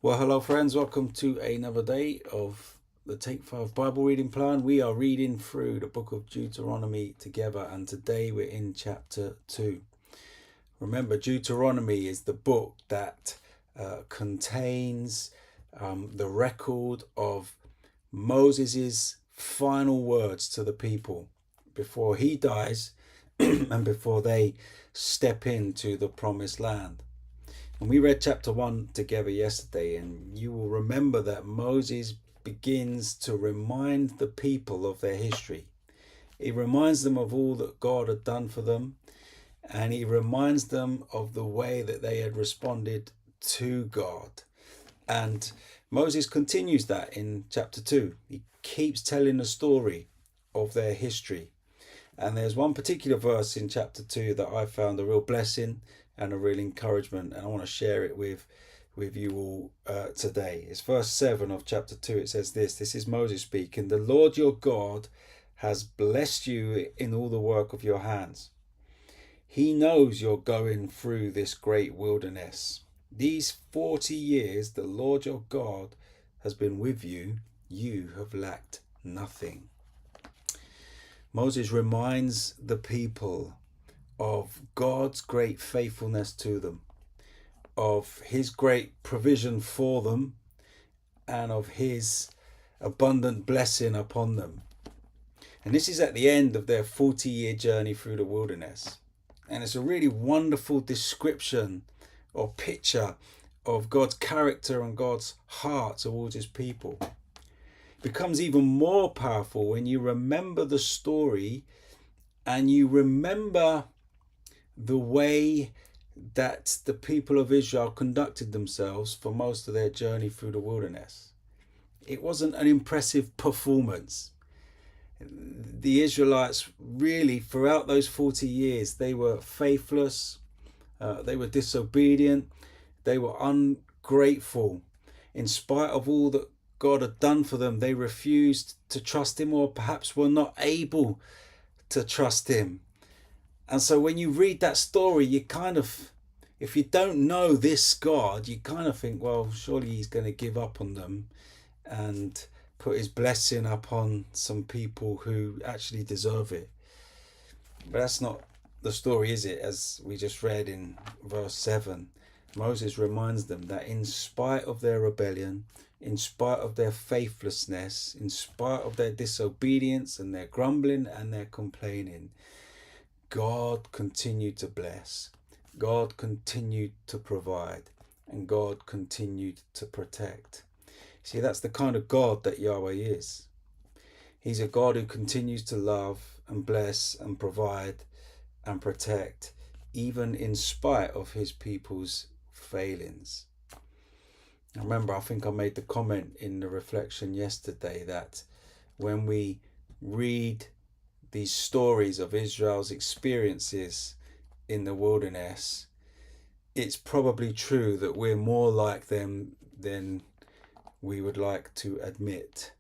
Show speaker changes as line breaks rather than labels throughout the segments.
Well, hello friends, welcome to another day of the Take 5 Bible reading plan. We are reading through the book of Deuteronomy together, and today we're in chapter 2. Remember, Deuteronomy is the book that contains the record of Moses' final words to the people before he dies and before they step into the promised land. And we read chapter 1 together yesterday, and you will remember that Moses begins to remind the people of their history. He reminds them of all that God had done for them, and he reminds them of the way that they had responded to God. And Moses continues that in chapter 2. He keeps telling the story of their history. And there's one particular verse in chapter 2 that I found a real blessing and a real encouragement, and I want to share it with you all today. It's verse 7 of chapter 2. It says this is Moses speaking: "The Lord your God has blessed you in all the work of your hands. He knows you're going through this great wilderness. These 40 years the Lord your God has been with you. You have lacked nothing." Moses reminds the people of God's great faithfulness to them, of his great provision for them, and of his abundant blessing upon them. And this is at the end of their 40-year journey through the wilderness. And it's a really wonderful description or picture of God's character and God's heart towards his people. It becomes even more powerful when you remember the story and you remember the way that the people of Israel conducted themselves for most of their journey through the wilderness. It wasn't an impressive performance. The Israelites really, throughout those 40 years, they were faithless, they were disobedient, they were ungrateful. In spite of all that God had done for them, they refused to trust him, or perhaps were not able to trust him. And so when you read that story, you kind of, if you don't know this God, you kind of think, well, surely he's going to give up on them and put his blessing upon some people who actually deserve it. But that's not the story, is it? As we just read in verse 7, Moses reminds them that in spite of their rebellion, in spite of their faithlessness, in spite of their disobedience and their grumbling and their complaining, God continued to bless, God continued to provide, and God continued to protect. See, that's the kind of God that Yahweh is. He's a God who continues to love and bless and provide and protect, even in spite of his people's failings. I remember, I think I made the comment in the reflection yesterday that when we read these stories of Israel's experiences in the wilderness, it's probably true that we're more like them than we would like to admit.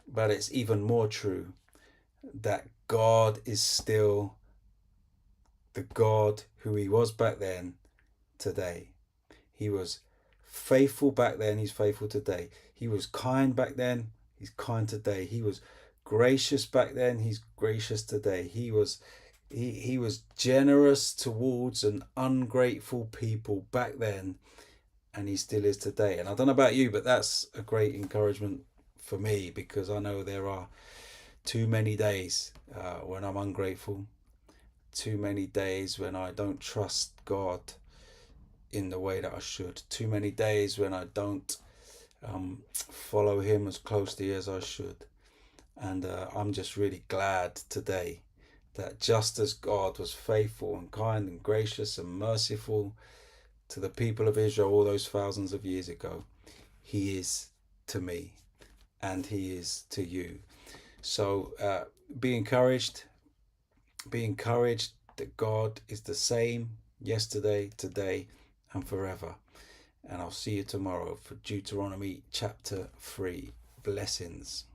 But it's even more true that God is still the God who he was back then today. He was faithful back then, he's faithful today. He was kind back then, he's kind today. He was gracious back then, he's gracious today. He was generous towards an ungrateful people back then, and he still is today. And I don't know about you, but that's a great encouragement for me, because I know there are too many days when I'm ungrateful, too many days when I don't trust God in the way that I should, too many days when I don't follow him as closely as I should. And I'm just really glad today that just as God was faithful and kind and gracious and merciful to the people of Israel all those thousands of years ago, he is to me and he is to you. So be encouraged that God is the same yesterday, today, and forever. And I'll see you tomorrow for Deuteronomy chapter 3. Blessings.